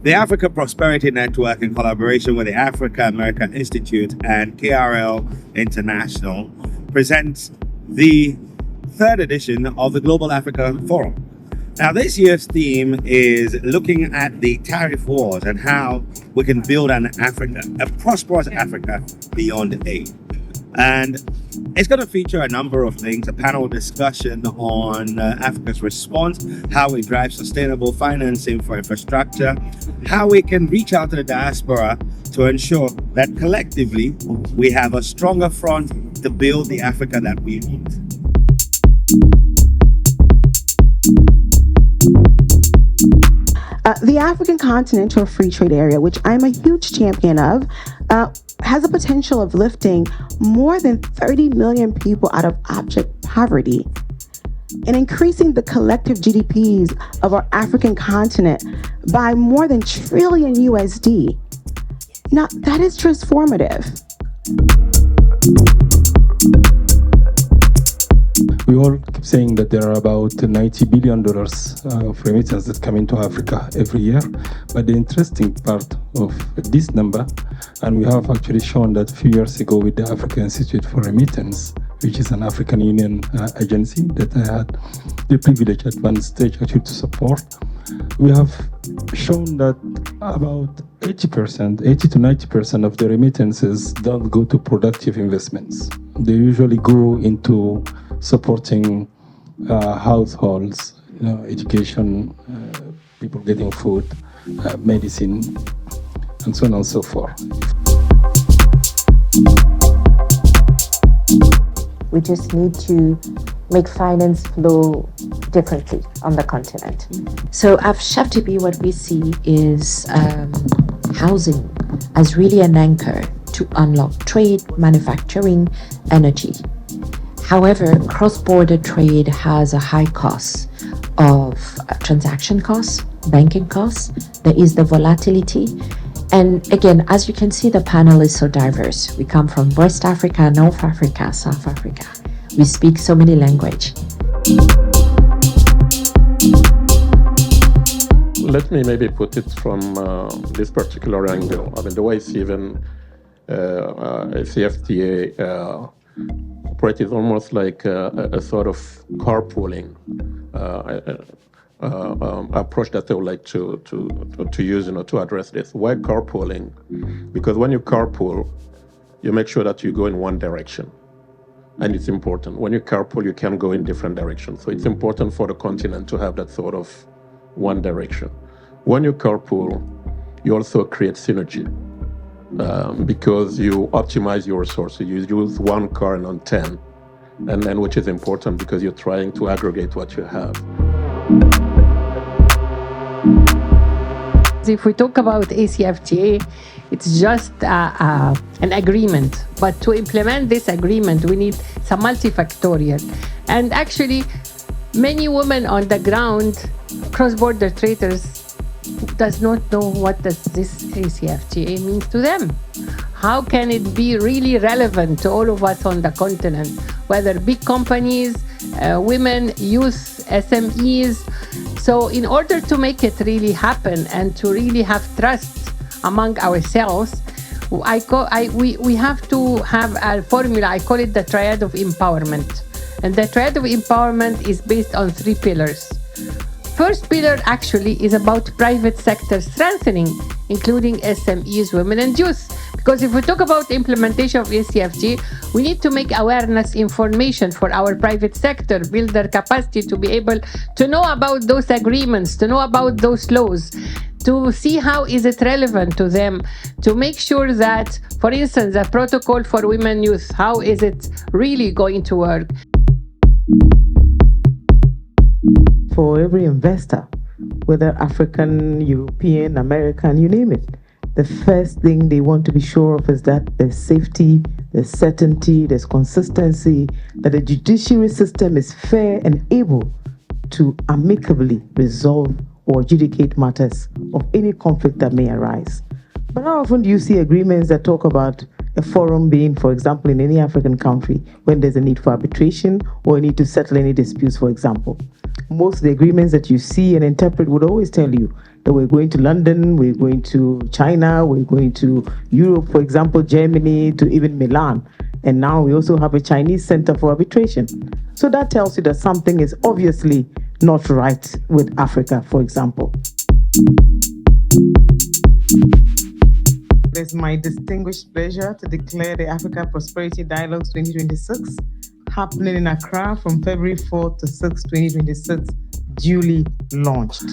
The Africa Prosperity Network, in collaboration with the Africa American Institute and KRL International, presents the third edition of the Global Africa Forum. Now, this year's theme is looking at the tariff wars and how we can build an Africa, a prosperous Africa beyond aid. And it's going to feature a number of things, a panel discussion on Africa's response, how we drive sustainable financing for infrastructure, how we can reach out to the diaspora to ensure that collectively we have a stronger front to build the Africa that we need. The African Continental Free Trade Area, which I'm a huge champion of, has a potential of lifting more than 30 million people out of abject poverty and increasing the collective GDPs of our African continent by more than $1 trillion USD. Now, that is transformative. We all keep saying that there are about $90 billion of remittance that come into Africa every year. But the interesting part of this number, and we have actually shown that a few years ago with the African Institute for Remittance, which is an African Union agency that I had the privilege at one stage actually to support, we have shown that about 80 to 90% of the remittances don't go to productive investments. They usually go into supporting households, education, people getting food, medicine, and so on and so forth. We just need to make finance flow differently on the continent. So at FTB, what we see is housing as really an anchor to unlock trade, manufacturing, energy. However, cross-border trade has a high cost of transaction costs, banking costs. There is the volatility. And again, as you can see, the panel is so diverse. We come from West Africa, North Africa, South Africa. We speak so many languages. Let me maybe put it from this particular angle. I mean, the way it's even CFTA operate is almost like a sort of carpooling approach that they would like to use, to address this. Why carpooling? Because when you carpool, you make sure that you go in one direction, and it's important. When you carpool, you can go in different directions. So it's important for the continent to have that sort of one direction. When you carpool, you also create synergy. Because you optimize your resources. You use one car and not 10, and then which is important because you're trying to aggregate what you have. If we talk about ACFTA, it's just an agreement. But to implement this agreement, we need some multifactorial. And actually, many women on the ground, cross-border traders, does not know what does this ACFTA mean to them. How can it be really relevant to all of us on the continent, whether big companies, women, youth, SMEs? So in order to make it really happen and to really have trust among ourselves, we have to have a formula. I call it the triad of empowerment. And the triad of empowerment is based on 3 pillars. First pillar actually is about private sector strengthening, including SMEs, women and youth. Because if we talk about implementation of ACFTA, we need to make awareness information for our private sector, build their capacity to be able to know about those agreements, to know about those laws, to see how is it relevant to them, to make sure that, for instance, the protocol for women and youth, how is it really going to work? For every investor, whether African, European, American, you name it, the first thing they want to be sure of is that there's safety, there's certainty, there's consistency, that the judiciary system is fair and able to amicably resolve or adjudicate matters of any conflict that may arise. But how often do you see agreements that talk about a forum being, for example, in any African country when there's a need for arbitration or a need to settle any disputes, for example. Most of the agreements that you see and interpret would always tell you that we're going to London, we're going to China, we're going to Europe, for example, Germany, to even Milan. And now we also have a Chinese Center for Arbitration. So that tells you that something is obviously not right with Africa, for example. It's my distinguished pleasure to declare the Africa Prosperity Dialogues 2026 happening in Accra from February 4th to 6th, 2026, duly launched.